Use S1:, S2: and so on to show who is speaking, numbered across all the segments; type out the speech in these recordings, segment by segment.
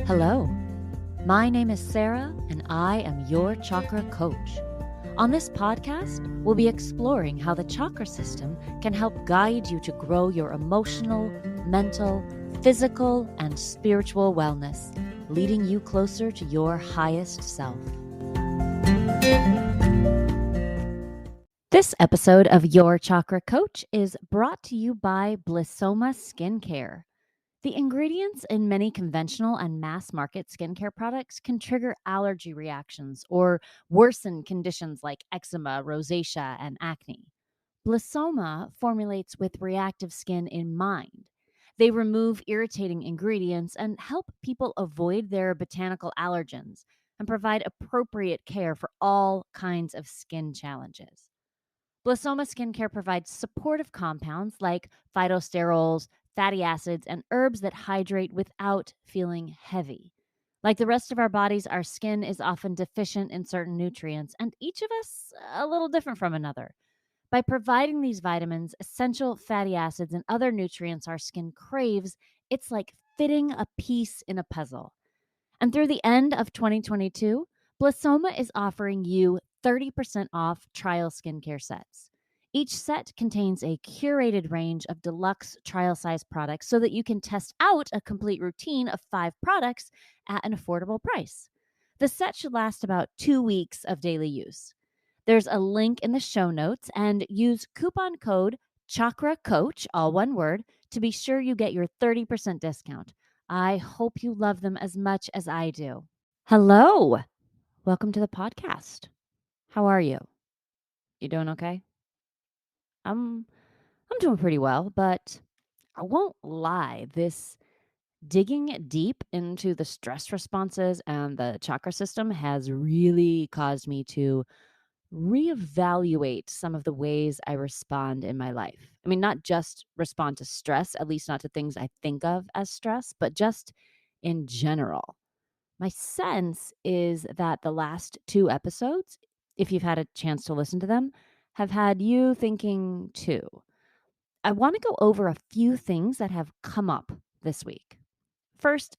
S1: Hello, my name is Sarah, and I am your chakra coach. On this podcast, we'll be exploring how the chakra system can help guide you to grow your emotional, mental, physical, and spiritual wellness, leading you closer to your highest self. This episode of Your Chakra Coach is brought to you by Blissoma Skincare. The ingredients in many conventional and mass market skincare products can trigger allergy reactions or worsen conditions like eczema, rosacea, and acne. Blissoma formulates with reactive skin in mind. They remove irritating ingredients and help people avoid their botanical allergens and provide appropriate care for all kinds of skin challenges. Blissoma Skincare provides supportive compounds like phytosterols, fatty acids, and herbs that hydrate without feeling heavy. Like the rest of our bodies, our skin is often deficient in certain nutrients, and each of us a little different from another. By providing these vitamins, essential fatty acids, and other nutrients our skin craves, it's like fitting a piece in a puzzle. And through the end of 2022, Blissoma is offering you 30% off trial skincare sets. Each set contains a curated range of deluxe trial size products so that you can test out a complete routine of 5 products at an affordable price. The set should last about 2 weeks of daily use. There's a link in the show notes, and use coupon code Chakra Coach, all one word, to be sure you get your 30% discount. I hope you love them as much as I do. Hello. Welcome to the podcast. How are you? You doing okay? I'm doing pretty well, but I won't lie. This digging deep into the stress responses and the chakra system has really caused me to reevaluate some of the ways I respond in my life. I mean, not just respond to stress, at least not to things I think of as stress, but just in general. My sense is that the last 2 episodes, if you've had a chance to listen to them, have had you thinking too. I want to go over a few things that have come up this week. First,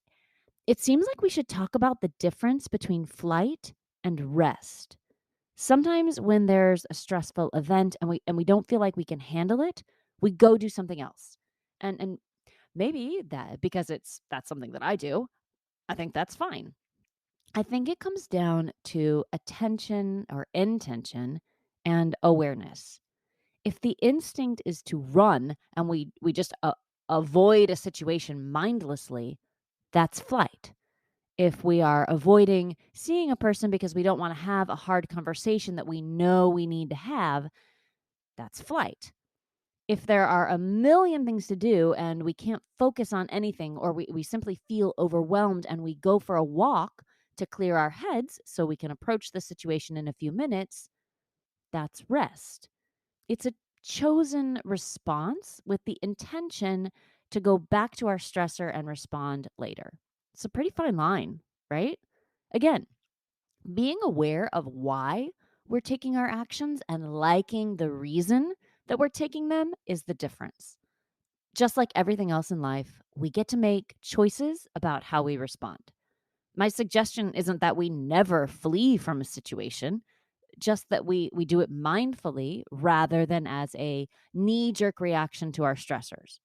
S1: it seems like we should talk about the difference between flight and rest. Sometimes when there's a stressful event and we don't feel like we can handle it, we go do something else. And maybe that because that's something that I do, I think that's fine. I think it comes down to attention or intention and awareness. If the instinct is to run and we just avoid a situation mindlessly, that's flight. If we are avoiding seeing a person because we don't want to have a hard conversation that we know we need to have, that's flight. If there are a million things to do and we can't focus on anything, or we simply feel overwhelmed and we go for a walk to clear our heads so we can approach the situation in a few minutes, that's rest. It's a chosen response with the intention to go back to our stressor and respond later. It's a pretty fine line, right? Again, being aware of why we're taking our actions and liking the reason that we're taking them is the difference. Just like everything else in life, we get to make choices about how we respond. My suggestion isn't that we never flee from a situation, just that we do it mindfully rather than as a knee-jerk reaction to our stressors.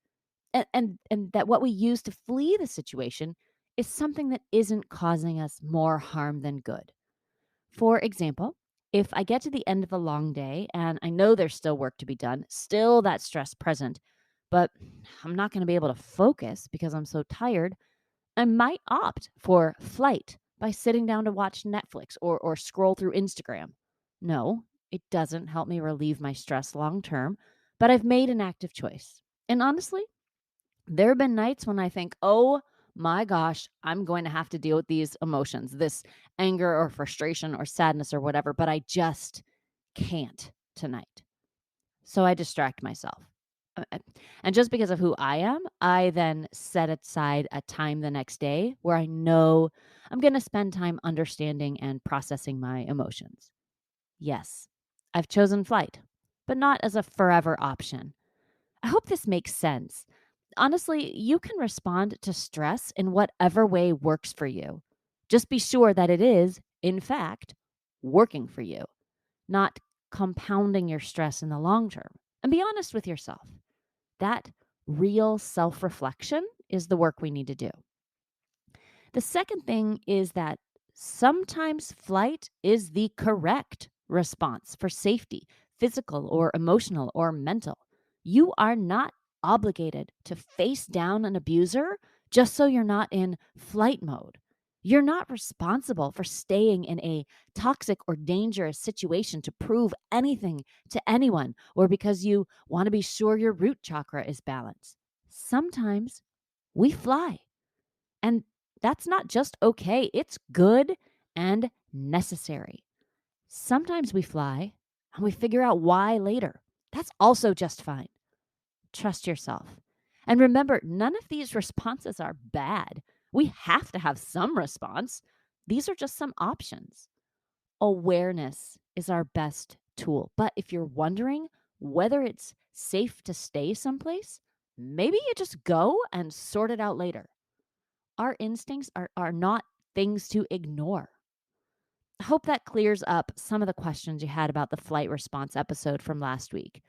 S1: And that what we use to flee the situation is something that isn't causing us more harm than good. For example, if I get to the end of a long day and I know there's still work to be done, still that stress present, but I'm not going to be able to focus because I'm so tired, I might opt for flight by sitting down to watch Netflix or scroll through Instagram. No, it doesn't help me relieve my stress long term, but I've made an active choice. And honestly, there have been nights when I think, oh my gosh, I'm going to have to deal with these emotions, this anger or frustration or sadness or whatever, but I just can't tonight. So I distract myself. And just because of who I am, I then set aside a time the next day where I know I'm going to spend time understanding and processing my emotions. Yes, I've chosen flight, but not as a forever option. I hope this makes sense. Honestly, you can respond to stress in whatever way works for you. Just be sure that it is, in fact, working for you, not compounding your stress in the long term. And be honest with yourself. That real self reflection is the work we need to do. The second thing is that sometimes flight is the correct response for safety, physical or emotional or mental. You are not obligated to face down an abuser just so you're not in flight mode. You're not responsible for staying in a toxic or dangerous situation to prove anything to anyone or because you want to be sure your root chakra is balanced. Sometimes we fly. And that's not just okay, it's good and necessary. Sometimes we fly and we figure out why later. That's also just fine. Trust yourself. And remember, none of these responses are bad. We have to have some response. These are just some options. Awareness is our best tool. But if you're wondering whether it's safe to stay someplace, maybe you just go and sort it out later. Our instincts are not things to ignore. I hope that clears up some of the questions you had about the flight response episode from last week.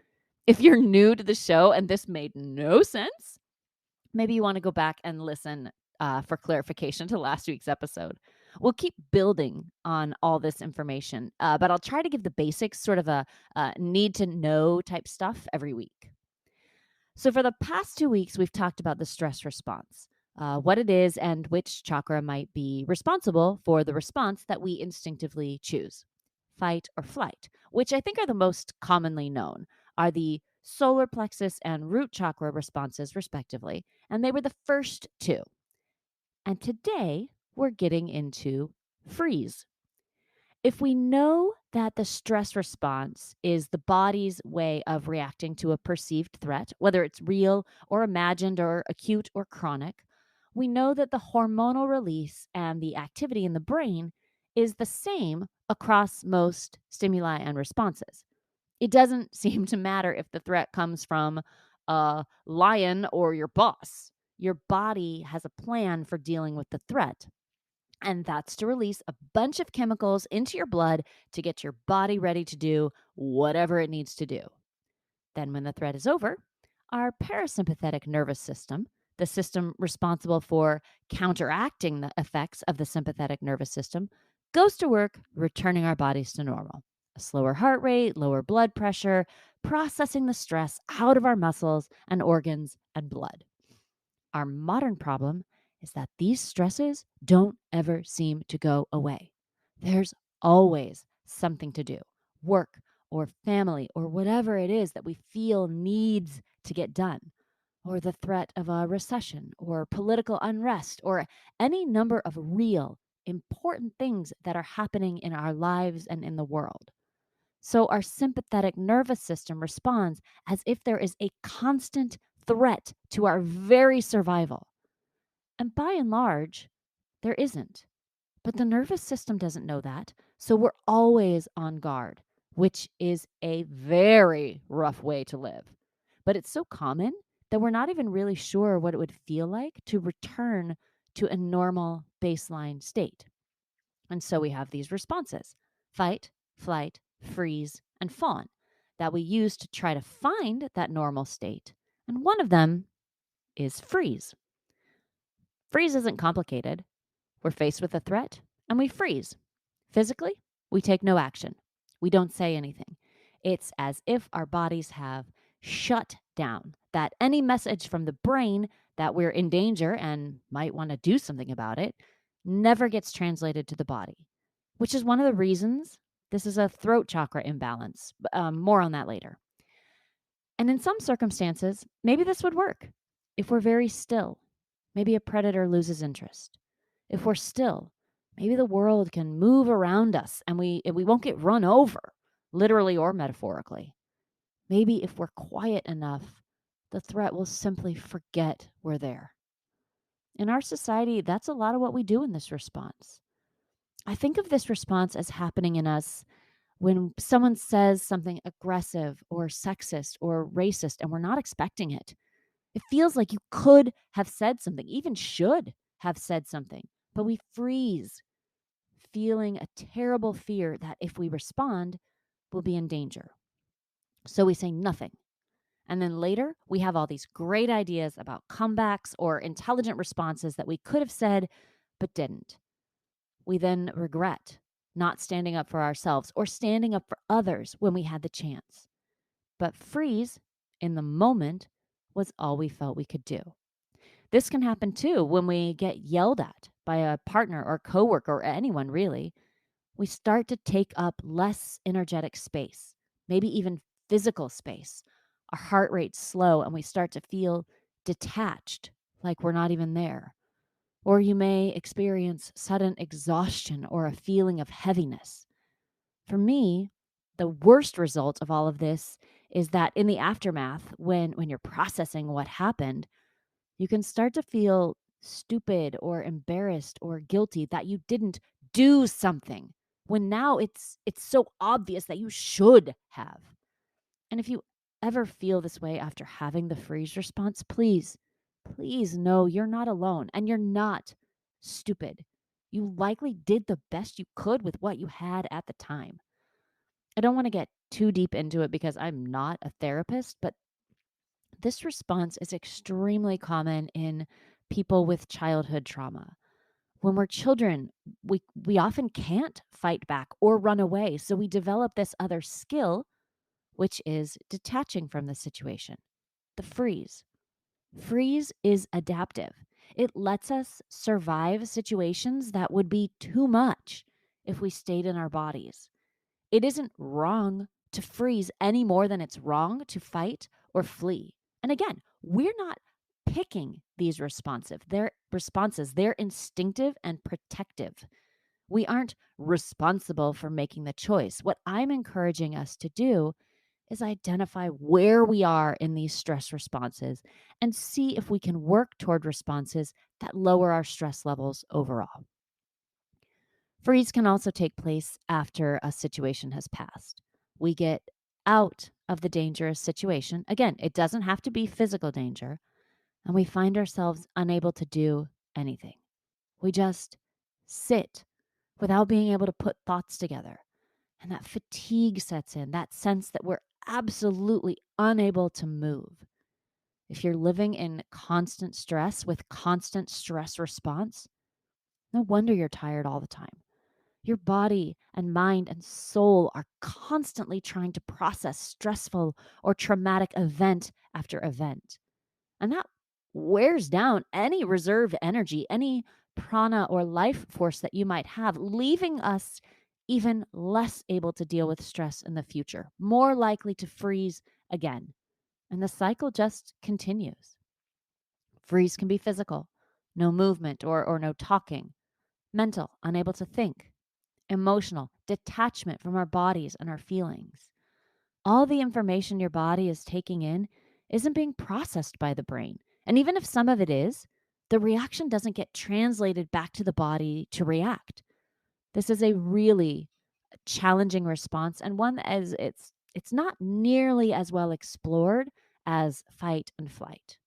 S1: If you're new to the show and this made no sense, maybe you want to go back and listen for clarification to last week's episode. We'll keep building on all this information, but I'll try to give the basics, sort of a need to know type stuff every week. So, for the past 2 weeks, we've talked about the stress response, what it is, and which chakra might be responsible for the response that we instinctively choose, fight or flight, which I think are the most commonly known, are the solar plexus and root chakra responses, respectively. And they were the first two. And today, we're getting into freeze. If we know that the stress response is the body's way of reacting to a perceived threat, whether it's real or imagined or acute or chronic, we know that the hormonal release and the activity in the brain is the same across most stimuli and responses. It doesn't seem to matter if the threat comes from a lion or your boss. Your body has a plan for dealing with the threat, and that's to release a bunch of chemicals into your blood to get your body ready to do whatever it needs to do. Then, when the threat is over, our parasympathetic nervous system, the system responsible for counteracting the effects of the sympathetic nervous system, goes to work returning our bodies to normal. A slower heart rate, lower blood pressure, processing the stress out of our muscles and organs and blood. Our modern problem is that these stresses don't ever seem to go away. There's always something to do, work or family or whatever it is that we feel needs to get done, or the threat of a recession or political unrest or any number of real, important things that are happening in our lives and in the world. So our sympathetic nervous system responds as if there is a constant threat to our very survival. And by and large, there isn't. But the nervous system doesn't know that. So we're always on guard, which is a very rough way to live. But it's so common that we're not even really sure what it would feel like to return to a normal baseline state. And so we have these responses: fight, flight, freeze, and fawn that we use to try to find that normal state. And one of them is freeze. Freeze isn't complicated. We're faced with a threat and we freeze. Physically, we take no action. We don't say anything. It's as if our bodies have shut down, that any message from the brain that we're in danger and might want to do something about it never gets translated to the body, which is one of the reasons this is a throat chakra imbalance. More on that later. And in some circumstances, maybe this would work. If we're very still, maybe a predator loses interest. If we're still, maybe the world can move around us and we won't get run over, literally or metaphorically. Maybe if we're quiet enough, the threat will simply forget we're there. In our society, that's a lot of what we do in this response. I think of this response as happening in us when someone says something aggressive or sexist or racist and we're not expecting it. It feels like you could have said something, even should have said something, but we freeze, feeling a terrible fear that if we respond, we'll be in danger. So we say nothing. And then later, we have all these great ideas about comebacks or intelligent responses that we could have said but didn't. We then regret not standing up for ourselves or standing up for others when we had the chance. But freeze in the moment was all we felt we could do. This can happen too when we get yelled at by a partner or coworker or anyone really. We start to take up less energetic space, maybe even physical space. Our heart rate's slow and we start to feel detached, like we're not even there. Or you may experience sudden exhaustion or a feeling of heaviness. For me, the worst result of all of this is that in the aftermath, when you're processing what happened, you can start to feel stupid or embarrassed or guilty that you didn't do something when now it's so obvious that you should have. And if you ever feel this way after having the freeze response, please know you're not alone and you're not stupid. You likely did the best you could with what you had at the time. I don't want to get too deep into it because I'm not a therapist, but this response is extremely common in people with childhood trauma. When we're children, we often can't fight back or run away, so we develop this other skill, which is detaching from the situation. The freeze. Freeze is adaptive. It lets us survive situations that would be too much if we stayed in our bodies. It isn't wrong to freeze any more than it's wrong to fight or flee. And again, we're not picking these responses. They're instinctive and protective. We aren't responsible for making the choice. What I'm encouraging us to do is identify where we are in these stress responses and see if we can work toward responses that lower our stress levels overall. Freeze can also take place after a situation has passed. We get out of the dangerous situation. Again, it doesn't have to be physical danger, and we find ourselves unable to do anything. We just sit without being able to put thoughts together. And that fatigue sets in, that sense that we're absolutely unable to move. If you're living in constant stress with constant stress response, no wonder you're tired all the time. Your body and mind and soul are constantly trying to process stressful or traumatic event after event. And that wears down any reserve energy, any prana or life force that you might have, leaving us even less able to deal with stress in the future, more likely to freeze again. And the cycle just continues. Freeze can be physical, no movement or no talking, mental, unable to think, emotional, detachment from our bodies and our feelings. All the information your body is taking in isn't being processed by the brain. And even if some of it is, the reaction doesn't get translated back to the body to react. This is a really challenging response and one as it's not nearly as well explored as fight and flight.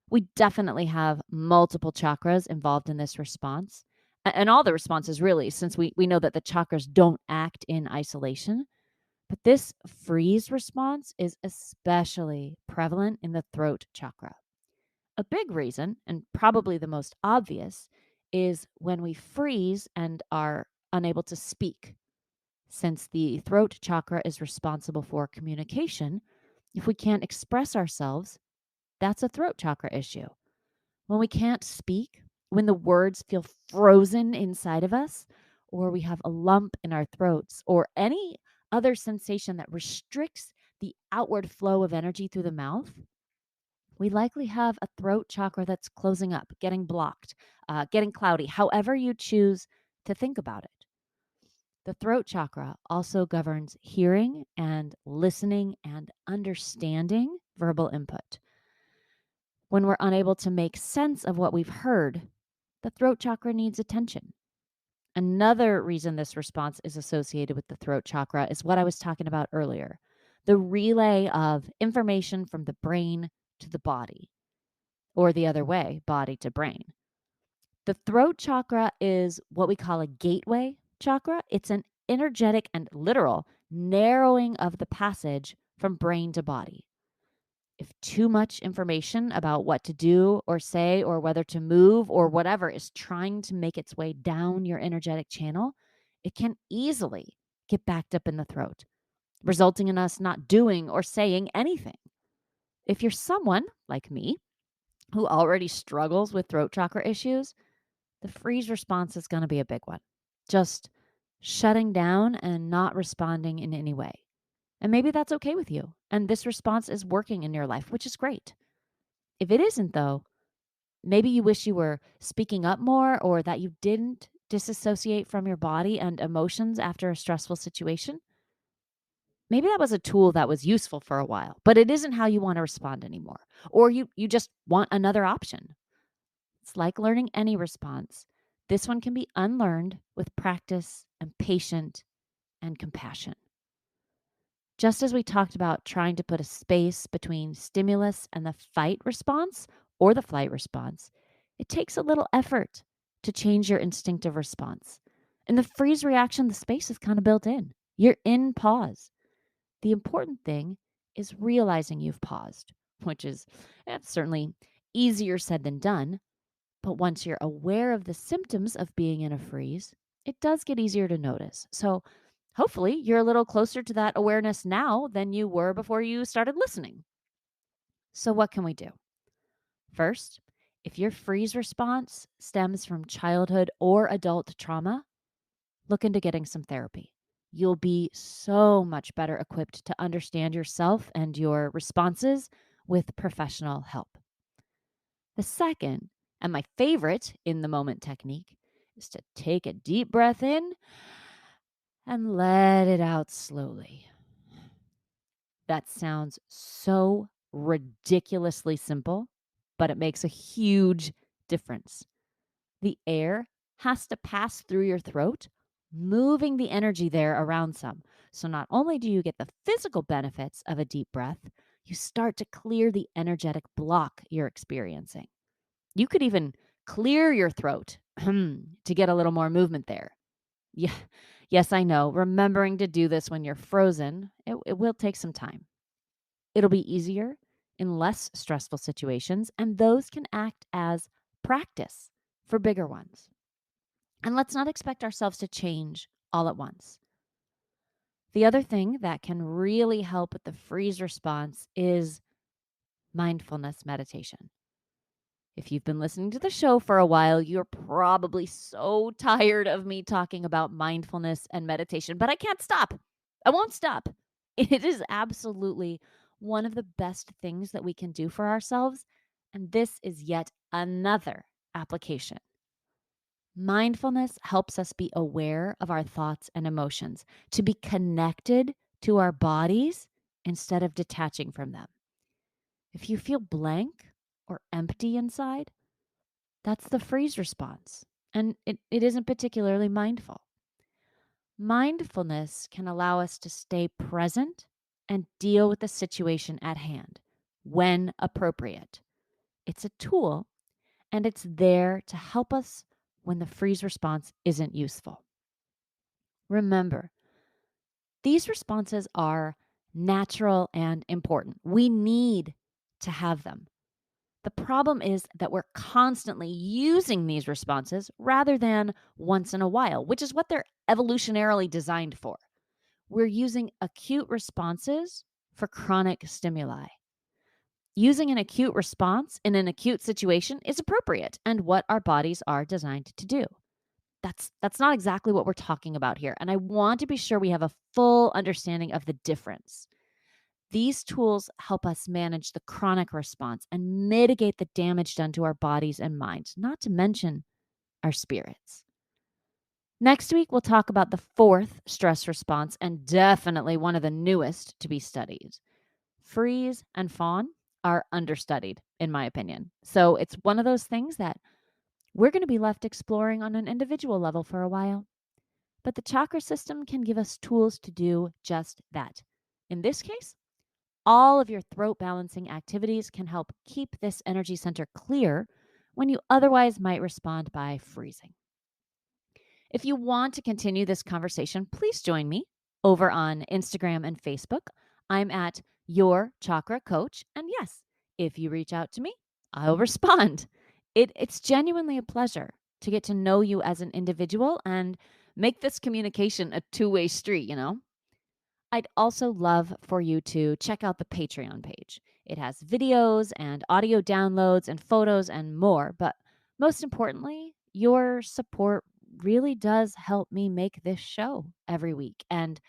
S1: We definitely have multiple chakras involved in this response. And all the responses really, since we know that the chakras don't act in isolation. But this freeze response is especially prevalent in the throat chakra. A big reason, and probably the most obvious, is when we freeze and are unable to speak. Since the throat chakra is responsible for communication, if we can't express ourselves, that's a throat chakra issue. When we can't speak, when the words feel frozen inside of us, or we have a lump in our throats, or any other sensation that restricts the outward flow of energy through the mouth, we likely have a throat chakra that's closing up, getting blocked, getting cloudy, however you choose to think about it. The throat chakra also governs hearing and listening and understanding verbal input. When we're unable to make sense of what we've heard, the throat chakra needs attention. Another reason this response is associated with the throat chakra is what I was talking about earlier, the relay of information from the brain to the body, or the other way, body to brain. The throat chakra is what we call a gateway chakra. It's an energetic and literal narrowing of the passage from brain to body. If too much information about what to do or say or whether to move or whatever is trying to make its way down your energetic channel, it can easily get backed up in the throat, resulting in us not doing or saying anything. If you're someone like me who already struggles with throat chakra issues, the freeze response is going to be a big one. Just shutting down and not responding in any way. And maybe that's okay with you. And this response is working in your life, which is great. If it isn't, though, maybe you wish you were speaking up more or that you didn't disassociate from your body and emotions after a stressful situation. Maybe that was a tool that was useful for a while, but it isn't how you want to respond anymore. Or you just want another option. It's like learning any response. This one can be unlearned with practice and patience and compassion. Just as we talked about trying to put a space between stimulus and the fight response or the flight response, it takes a little effort to change your instinctive response. In the freeze reaction, the space is kind of built in. You're in pause. The important thing is realizing you've paused, which is certainly easier said than done. But once you're aware of the symptoms of being in a freeze, it does get easier to notice. So hopefully you're a little closer to that awareness now than you were before you started listening. So, what can we do? First, if your freeze response stems from childhood or adult trauma, look into getting some therapy. You'll be so much better equipped to understand yourself and your responses with professional help. The second, and my favorite in the moment technique, is to take a deep breath in and let it out slowly. That sounds so ridiculously simple, but it makes a huge difference. The air has to pass through your throat, moving the energy there around some. So not only do you get the physical benefits of a deep breath, you start to clear the energetic block you're experiencing. You could even clear your throat to get a little more movement there. Yeah. Yes, I know. Remembering to do this when you're frozen, it will take some time. It'll be easier in less stressful situations, and those can act as practice for bigger ones. And let's not expect ourselves to change all at once. The other thing that can really help with the freeze response is mindfulness meditation. If you've been listening to the show for a while, you're probably so tired of me talking about mindfulness and meditation, but I can't stop. I won't stop. It is absolutely one of the best things that we can do for ourselves. And this is yet another application. Mindfulness helps us be aware of our thoughts and emotions, to be connected to our bodies instead of detaching from them. If you feel blank or empty inside, that's the freeze response, and it isn't particularly mindful. Mindfulness can allow us to stay present and deal with the situation at hand when appropriate. It's a tool, and it's there to help us when the freeze response isn't useful. Remember, these responses are natural and important. We need to have them. The problem is that we're constantly using these responses rather than once in a while, which is what they're evolutionarily designed for. We're using acute responses for chronic stimuli. Using an acute response in an acute situation is appropriate and what our bodies are designed to do. That's not exactly what we're talking about here, and I want to be sure we have a full understanding of the difference. These tools help us manage the chronic response and mitigate the damage done to our bodies and minds, not to mention our spirits. Next week, we'll talk about the fourth stress response, and definitely one of the newest to be studied. Freeze and fawn are understudied, in my opinion. So it's one of those things that we're going to be left exploring on an individual level for a while. But the chakra system can give us tools to do just that. In this case, all of your throat balancing activities can help keep this energy center clear when you otherwise might respond by freezing. If you want to continue this conversation, please join me over on Instagram and Facebook. I'm at Your Chakra Coach. And yes, if you reach out to me, I'll respond. It's genuinely a pleasure to get to know you as an individual and make this communication a two-way street. I'd also love for you to check out the Patreon page. It has videos and audio downloads and photos and more. But most importantly, your support really does help me make this show every week and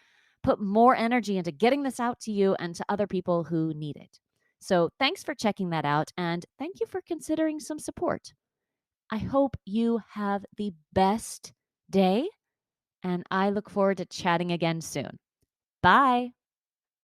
S1: put more energy into getting this out to you and to other people who need it. So thanks for checking that out and thank you for considering some support. I hope you have the best day and I look forward to chatting again soon. Bye.